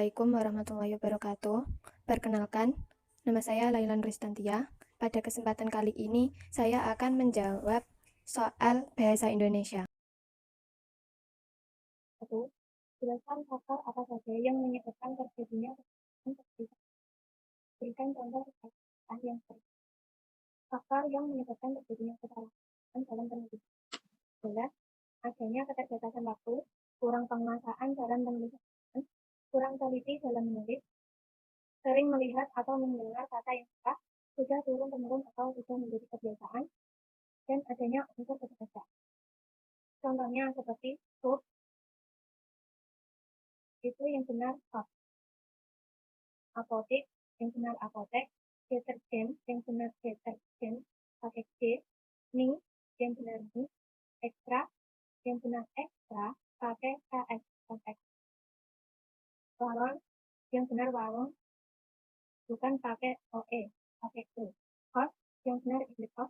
Assalamualaikum warahmatullahi wabarakatuh. Perkenalkan, nama saya Lailan Ristantia. Pada kesempatan kali ini, saya akan menjawab soal bahasa Indonesia. 1. Jelaskan faktor apa saja yang menyebabkan terjadinya kesalahan tersebut. Berikan contoh kesalahan yang sering. Faktor yang menyebabkan terjadinya kesalahan dalam penulisan adalah adanya keterbatasan waktu, kurang penguasaan dalam penulisan, kurang teliti dalam menulis, sering melihat atau mendengar kata yang salah, sudah turun-temurun atau sudah menjadi kebiasaan, dan adanya unsur kesengajaan. Contohnya seperti sup, itu yang benar sup. Apotek, yang benar apotek. Deterjen, yang benar deterjen, pakai D. Ning, yang benar ning. Ekstra, yang benar ekstra, pakai KS, konteks. Warung, yang benar warung, bukan pakai OE, pakai U. Kos, yang benar indekos.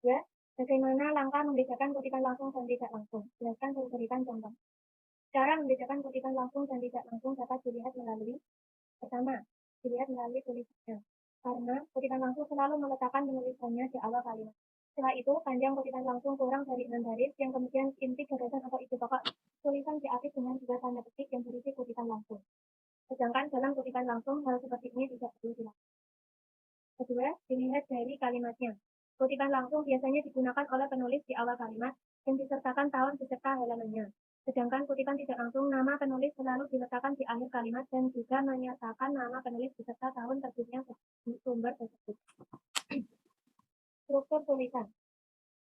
Ya, bagaimana langkah membedakan kutipan langsung dan tidak langsung? Jelaskan dan berikan contoh. Cara membedakan kutipan langsung dan tidak langsung dapat dilihat melalui pertama, dilihat melalui tulisannya. Karena kutipan langsung selalu meletakkan penulisannya di awal kalimat. Setelah itu, panjang kutipan langsung kurang dari 6 baris, yang kemudian inti gagasan atau isi pokok tulisan diakhiri dengan dua tanda petik yang berisi kutipan langsung. Sedangkan dalam kutipan langsung, hal seperti ini tidak perlu dilakukan. Kedua, dilihat dari kalimatnya. Kutipan langsung biasanya digunakan oleh penulis di awal kalimat dan disertakan tahun beserta halamannya. Sedangkan kutipan tidak langsung, nama penulis selalu diletakkan di akhir kalimat dan juga menyertakan nama penulis beserta tahun terbitnya sumber tersebut. Struktur tulisan.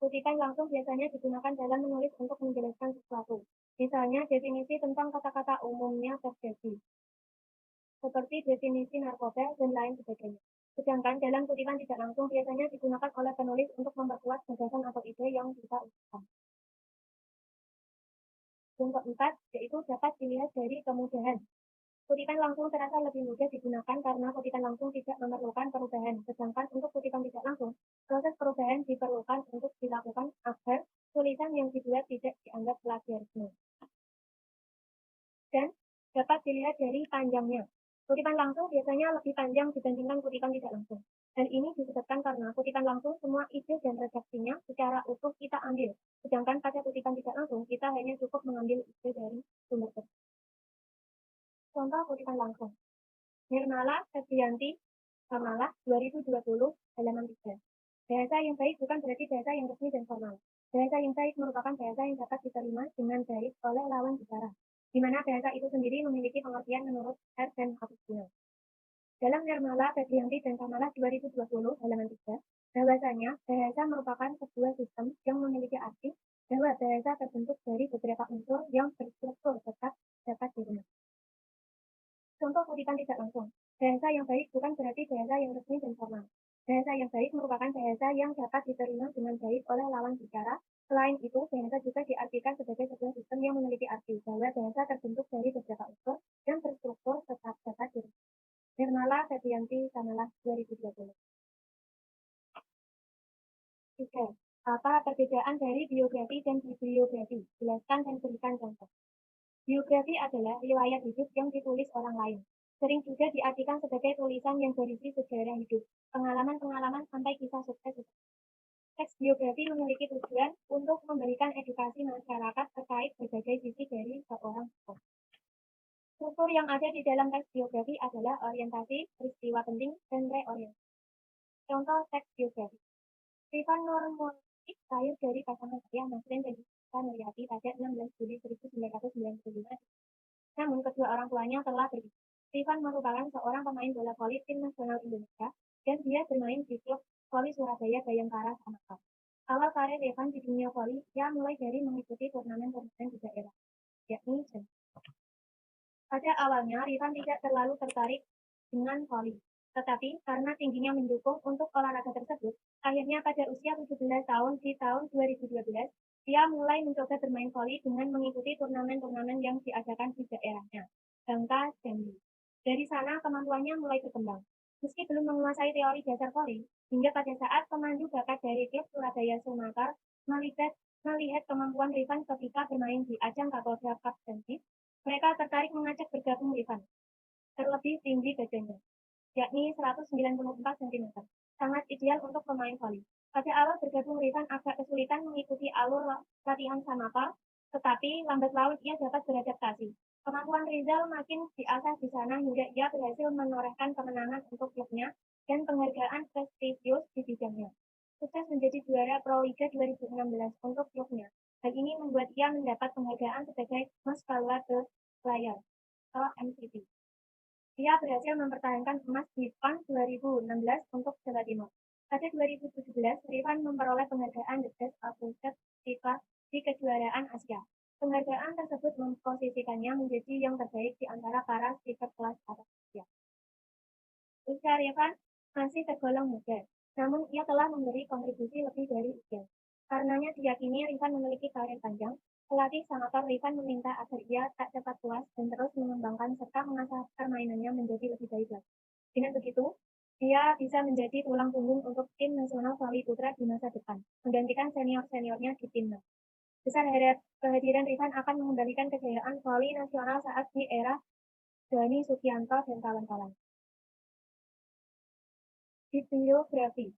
Kutipan langsung biasanya digunakan dalam menulis untuk menjelaskan sesuatu. Misalnya, definisi tentang kata-kata umumnya terjadi, seperti definisi narkoba dan lain sebagainya. Sedangkan dalam kutipan tidak langsung biasanya digunakan oleh penulis untuk memperkuat gagasan atau ide yang kita ucapkan. Yang keempat, yaitu dapat dilihat dari kemudahan. Kutipan langsung terasa lebih mudah digunakan karena kutipan langsung tidak memerlukan perubahan. Sedangkan untuk kutipan tidak langsung, proses perubahan diperlukan untuk dilakukan agar tulisan yang dibuat tidak dianggap plagiarisme. Dan dapat dilihat dari panjangnya. Kutipan langsung biasanya lebih panjang dibandingkan kutipan tidak langsung. Dan ini disebabkan karena kutipan langsung semua ide dan redaksinya secara utuh kita ambil. Sedangkan pada kutipan tidak langsung, kita hanya cukup mengambil ide dari sumber tersebut. Contoh kutipan langsung. Nirmala Febrianti Kamalah 2020 halaman 3. Bahasa yang baik bukan berarti bahasa yang resmi dan formal. Bahasa yang baik merupakan bahasa yang dapat diterima dengan baik oleh lawan bicara, di mana bahasa itu sendiri memiliki pengertian menurut R dan Agustina. Dalam Nirmala Febrianti dan Kamalah 2020 halaman 3, bahwasanya bahasa merupakan sebuah sistem yang memiliki arti bahwa bahasa terbentuk dari beberapa unsur yang berstruktur tetap dapat diterima. Contoh kutipan tidak langsung. Bahasa yang baik bukan berarti bahasa yang resmi dan formal. Bahasa yang baik merupakan bahasa yang dapat diterima dengan baik oleh lawan bicara. Selain itu, bahasa juga diartikan sebagai sebuah sistem yang memiliki arti bahwa bahasa terbentuk dari beberapa unsur yang berstruktur tetap dapat diterima. Nirmala Febrianti Kamalah 2020. 3. Apa perbedaan dari biografi dan bibliografi? Jelaskan dan berikan contoh. Biografi adalah riwayat hidup yang ditulis orang lain. Sering juga diartikan sebagai tulisan yang berisi sejarah hidup, pengalaman-pengalaman sampai kisah sukses. Teks biografi memiliki tujuan untuk memberikan edukasi masyarakat terkait berbagai sisi dari seorang tokoh. Struktur yang ada di dalam teks biografi adalah orientasi, peristiwa penting, dan reorientasi. Contoh teks biografi. Rifan Nurmulti lahir dari pasangan ayah Masrin dan Ibu Nuryati pada 16 Juli 1995. Namun kedua orang tuanya telah berpisah. Rifan merupakan seorang pemain bola voli tim nasional Indonesia dan dia bermain di klub voli Surabaya Bayangkara Samakau. Awal karir Rifan di dunia voli, ia mulai dari mengikuti turnamen-turnamen di daerah, yakni Jam. Pada awalnya Rifan tidak terlalu tertarik dengan voli, tetapi karena tingginya mendukung untuk olahraga tersebut, akhirnya pada usia 17 tahun di tahun 2012, dia mulai mencoba bermain voli dengan mengikuti turnamen-turnamen yang diadakan di daerahnya, Bangka, Jambi. Dari sana kemampuannya mulai berkembang. Meski belum menguasai teori dasar voli, hingga pada saat pemandu bakat dari klub Surabaya Sumakar melihat kemampuan Rifan ketika bermain di ajang Kapolda Cup Jambi, lebih tinggi badannya, yakni 194 cm. Sangat ideal untuk pemain voli. Pada awal bergabung, Rifan agak kesulitan mengikuti alur latihan Samapa, tetapi lambat laun ia dapat beradaptasi. Kemampuan Rizal makin diasah di sana hingga ia berhasil menorehkan kemenangan untuk klubnya dan penghargaan prestisius di bidangnya. Sukses menjadi juara Pro Liga 2016 untuk klubnya. Hal ini membuat ia mendapat penghargaan sebagai Most Valuable Player atau MVP. Ia berhasil mempertahankan emas di PON 2016 untuk Jawa Timur. Pada 2017, Rifan memperoleh penghargaan The Best Athlete FIFA di kejuaraan Asia. Penghargaan tersebut memposisikannya menjadi yang terbaik di antara para striker kelas atas Asia. Usia Rifan masih tergolong muda, namun ia telah memberi kontribusi lebih dari usia. Karenanya diyakini Rifan memiliki karir panjang. Pelatih Samator Rifan meminta agar ia tak cepat puas dan terus mengembangkan serta mengasah permainannya menjadi lebih baik lagi. Dengan begitu, dia bisa menjadi tulang punggung untuk tim nasional voli putra di masa depan, menggantikan senior-seniornya di timnas. Besar harap kehadiran Rifan akan mengembalikan kejayaan voli nasional saat di era Dani Sukianto dan kawan-kawan. Bibliografi.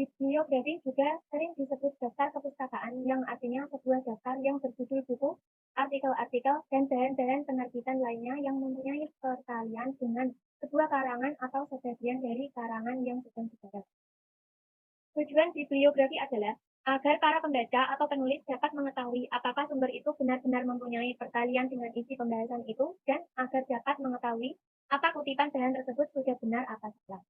Bibliografi juga sering disebut daftar kepustakaan, yang artinya sebuah daftar yang berjudul buku, artikel-artikel, dan bahan-bahan penerbitan lainnya yang mempunyai pertalian dengan sebuah karangan atau sebagian dari karangan yang sedang digarap. Tujuan bibliografi adalah agar para pembaca atau penulis dapat mengetahui apakah sumber itu benar-benar mempunyai pertalian dengan isi pembahasan itu, dan agar dapat mengetahui apa kutipan bahan tersebut sudah benar apa salah.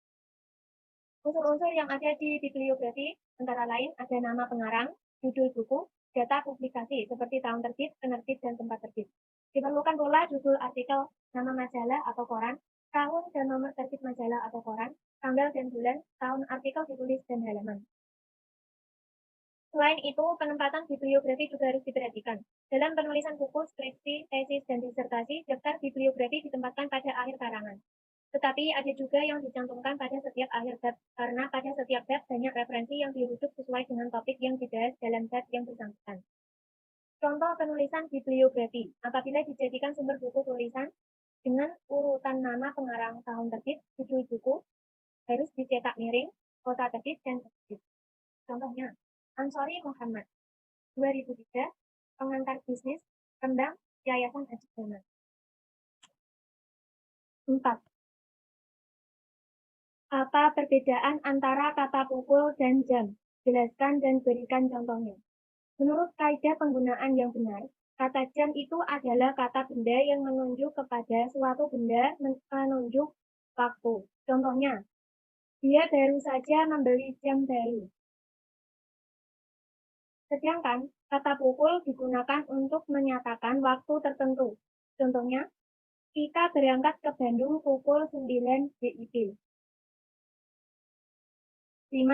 Unsur-unsur yang ada di bibliografi antara lain ada nama pengarang, judul buku, data publikasi seperti tahun terbit, penerbit, dan tempat terbit. Diperlukan pula judul artikel, nama majalah atau koran, tahun dan nomor terbit majalah atau koran, tanggal dan bulan, tahun artikel ditulis, dan halaman. Selain itu, penempatan bibliografi juga harus diperhatikan. Dalam penulisan buku, skripsi, tesis, dan disertasi, daftar bibliografi ditempatkan pada akhir karangan. Tetapi ada juga yang dicantumkan pada setiap akhir bab, karena pada setiap bab banyak referensi yang dirujuk sesuai dengan topik yang dibahas dalam bab yang bersangkutan. Contoh penulisan bibliografi, apabila dijadikan sumber buku tulisan dengan urutan nama pengarang, tahun terbit, judul buku, harus dicetak miring, kota terbit, dan terbit. Contohnya, Ansori Muhammad, 2003, pengantar bisnis, Rembang, Yayasan Aji Dana. 4. Apa perbedaan antara kata pukul dan jam? Jelaskan dan berikan contohnya. Menurut kaidah penggunaan yang benar, kata jam itu adalah kata benda yang menunjuk kepada suatu benda menunjuk waktu. Contohnya, dia baru saja membeli jam baru. Sedangkan kata pukul digunakan untuk menyatakan waktu tertentu. Contohnya, kita berangkat ke Bandung pukul 9 WIB. 5.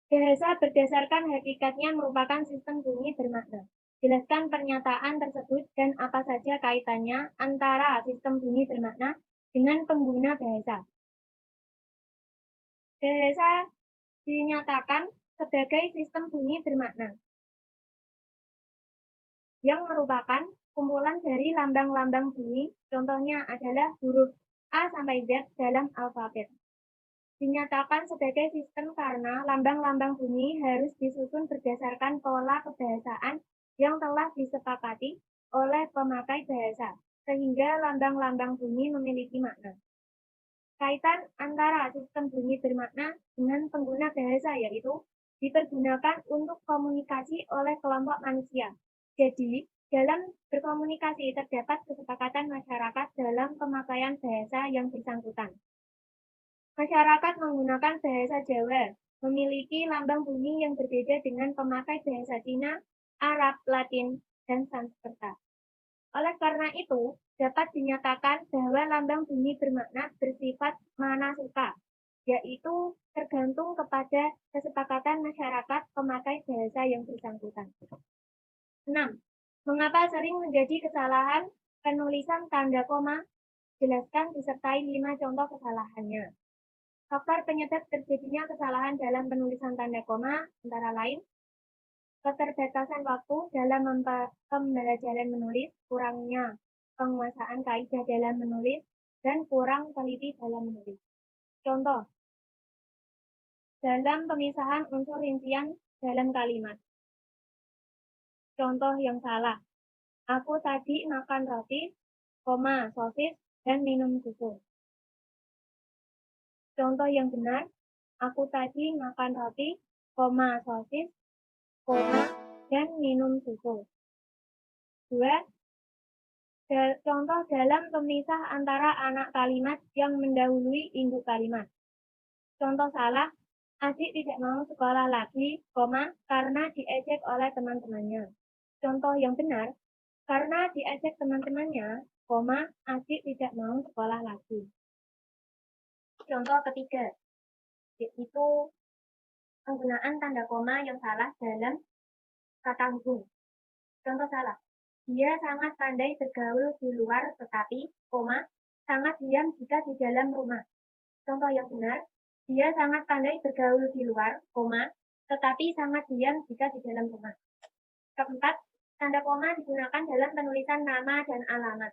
Bahasa berdasarkan hakikatnya merupakan sistem bunyi bermakna. Jelaskan pernyataan tersebut dan apa saja kaitannya antara sistem bunyi bermakna dengan pengguna bahasa. Bahasa dinyatakan sebagai sistem bunyi bermakna yang merupakan kumpulan dari lambang-lambang bunyi, contohnya adalah huruf A sampai Z dalam alfabet. Dinyatakan sebagai sistem karena lambang-lambang bunyi harus disusun berdasarkan pola kebahasaan yang telah disepakati oleh pemakai bahasa, sehingga lambang-lambang bunyi memiliki makna. Kaitan antara sistem bunyi bermakna dengan pengguna bahasa yaitu dipergunakan untuk komunikasi oleh kelompok manusia. Jadi, dalam berkomunikasi terdapat kesepakatan masyarakat dalam pemakaian bahasa yang bersangkutan. Masyarakat menggunakan bahasa Jawa, memiliki lambang bunyi yang berbeda dengan pemakai bahasa Cina, Arab, Latin, dan Sanskerta. Oleh karena itu, dapat dinyatakan bahwa lambang bunyi bermakna bersifat manasuka, yaitu tergantung kepada kesepakatan masyarakat pemakai bahasa yang bersangkutan. 6. Mengapa sering menjadi kesalahan penulisan tanda koma? Jelaskan disertai 5 contoh kesalahannya. Faktor penyebab terjadinya kesalahan dalam penulisan tanda koma antara lain keterbatasan waktu dalam pembelajaran menulis, kurangnya penguasaan kaidah dalam menulis, dan kurang teliti dalam menulis. Contoh, dalam pemisahan unsur rincian dalam kalimat. Contoh yang salah. Aku tadi makan roti, sosis, dan minum susu. Contoh yang benar. Aku tadi makan roti, sosis, dan minum susu. 2. Contoh dalam pemisah antara anak kalimat yang mendahului induk kalimat. Contoh salah, adik tidak mau sekolah lagi, karena diejek oleh teman-temannya. Contoh yang benar, karena diejek teman-temannya, adik tidak mau sekolah lagi. Contoh ketiga, yaitu penggunaan tanda koma yang salah dalam kata hubung. Contoh salah, dia sangat pandai bergaul di luar tetapi, sangat diam jika di dalam rumah. Contoh yang benar, dia sangat pandai bergaul di luar, tetapi sangat diam jika di dalam rumah. Keempat, tanda koma digunakan dalam penulisan nama dan alamat.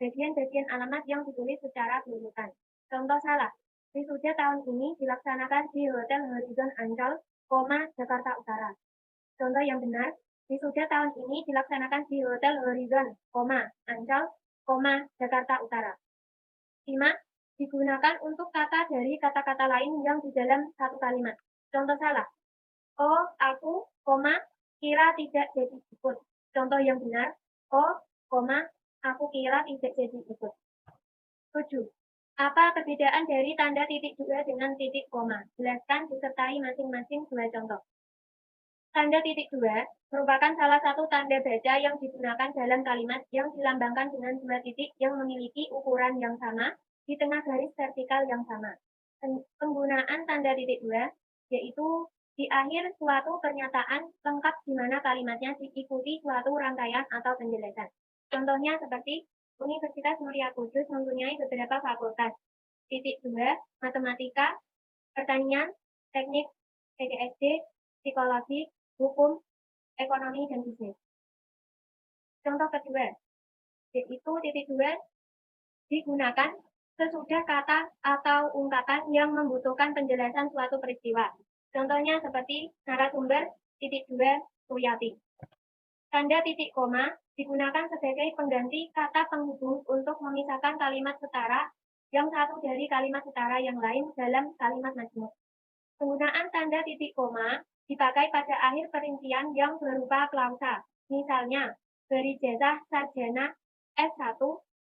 Bagian-bagian alamat yang ditulis secara berurutan. Contoh salah, wisuda tahun ini dilaksanakan di Hotel Horizon Ancol, Jakarta Utara. Contoh yang benar, wisuda tahun ini dilaksanakan di Hotel Horizon, Ancol, Jakarta Utara. 5. Digunakan untuk kata dari kata-kata lain yang di dalam satu kalimat. Contoh salah. Oh, aku, kira tidak jadi ikut. Contoh yang benar. Oh, aku kira tidak jadi ikut. 7. Apa perbedaan dari tanda titik dua dengan titik koma? Jelaskan disertai masing-masing dua contoh. Tanda titik dua merupakan salah satu tanda baca yang digunakan dalam kalimat yang dilambangkan dengan dua titik yang memiliki ukuran yang sama di tengah garis vertikal yang sama. Penggunaan tanda titik dua yaitu di akhir suatu pernyataan lengkap di mana kalimatnya diikuti suatu rangkaian atau penjelasan. Contohnya seperti Universitas Muria Kudus mempunyai beberapa fakultas. Titik dua, matematika, pertanian, teknik, PGSD, psikologi, hukum, ekonomi, dan bisnis. Contoh kedua, yaitu titik dua digunakan sesudah kata atau ungkapan yang membutuhkan penjelasan suatu peristiwa. Contohnya seperti narasumber titik dua Suyati. Tanda titik koma digunakan sebagai pengganti kata penghubung untuk memisahkan kalimat setara yang satu dari kalimat setara yang lain dalam kalimat majmuk. Penggunaan tanda titik koma dipakai pada akhir perincian yang berupa klausa. Misalnya, berijazah sarjana S1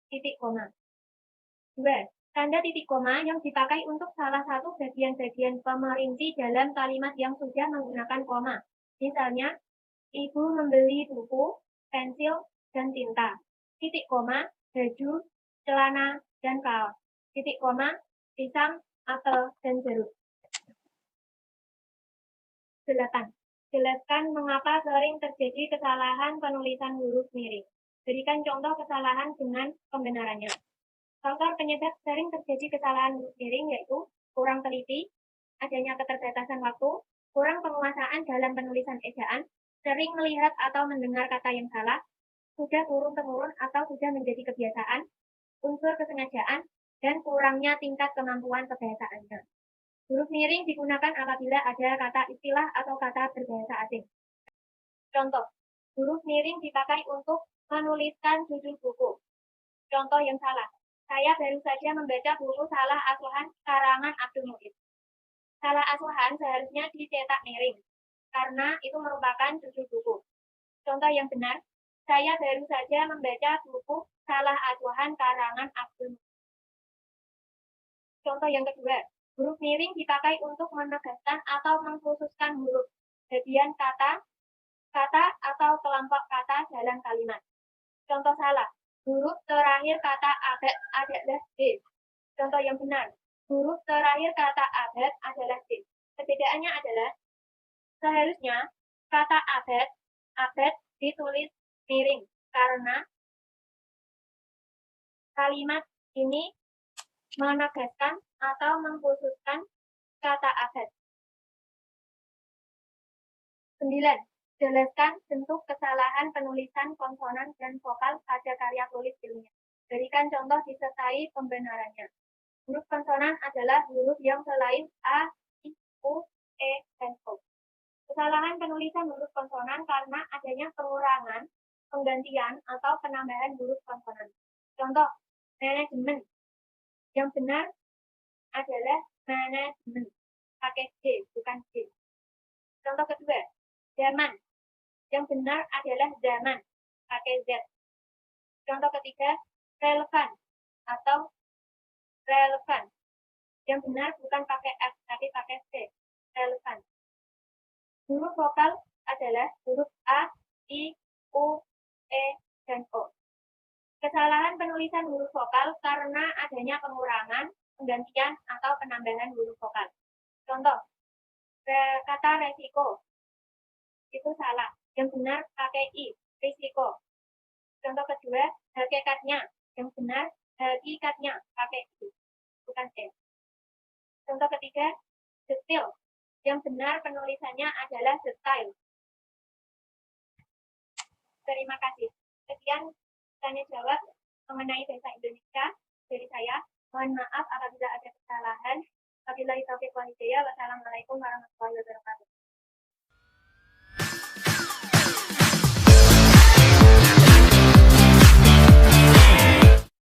titik koma. 2. Tanda titik koma yang dipakai untuk salah satu bagian-bagian pemerinci dalam kalimat yang sudah menggunakan koma. Misalnya, ibu membeli buku, pensil, dan tinta. Titik koma, baju, celana, dan kaos. Titik koma, pisang, apel, dan jeruk. 8. Jelaskan mengapa sering terjadi kesalahan penulisan huruf miring. Berikan contoh kesalahan dengan pembenarannya. Faktor penyebab sering terjadi kesalahan huruf miring yaitu kurang teliti, adanya keterbatasan waktu, kurang penguasaan dalam penulisan ejaan, sering melihat atau mendengar kata yang salah, sudah turun-temurun atau sudah menjadi kebiasaan, unsur kesengajaan, dan kurangnya tingkat kemampuan kebiasaannya. Huruf miring digunakan apabila ada kata istilah atau kata berbahasa asing. Contoh, huruf miring dipakai untuk menuliskan judul buku. Contoh yang salah, saya baru saja membaca buku Salah Asuhan karangan Abdul Muhid. Salah asuhan seharusnya dicetak miring, karena itu merupakan judul buku. Contoh yang benar, saya baru saja membaca buku Salah Asuhan karangan Abdul Muhid. Contoh yang kedua, huruf miring dipakai untuk menegaskan atau mengkhususkan huruf, bagian kata, atau kelompok kata dalam kalimat. Contoh salah, huruf terakhir kata abad adalah D. Contoh yang benar, huruf terakhir kata abad adalah D. Perbedaannya adalah, seharusnya kata abad ditulis miring, karena kalimat ini menegaskan atau mengkhususkan kata abad. 9. Jelaskan bentuk kesalahan penulisan konsonan dan vokal pada karya tulis ilmiah. Berikan contoh disertai pembenarannya. Huruf konsonan adalah huruf yang selain A, I, U, E, dan O. Kesalahan penulisan huruf konsonan karena adanya pengurangan, penggantian, atau penambahan huruf konsonan. Contoh, manajemen. Yang benar adalah manajemen. Pakai J, bukan J. Contoh kedua, zaman. Yang benar adalah zaman. Pakai Z. Contoh ketiga, relevan atau relevan. Yang benar bukan pakai F, tapi pakai C. Relevan. Huruf vokal adalah huruf A, I, U, E, dan O. Kesalahan penulisan huruf vokal karena adanya pengurangan, penggantian, atau penambahan huruf vokal. Contoh, kata resiko. Itu salah. Yang benar pakai I, risiko. Contoh kedua, hakikatnya. Yang benar, hakikatnya pakai I, bukan E. Contoh ketiga, detail. Yang benar penulisannya adalah detail. Terima kasih. Sekian tanya jawab mengenai bahasa Indonesia dari saya. Mohon maaf apabila ada kesalahan. Wabillahi taufiq wal hidayah. Wassalamualaikum warahmatullahi wabarakatuh.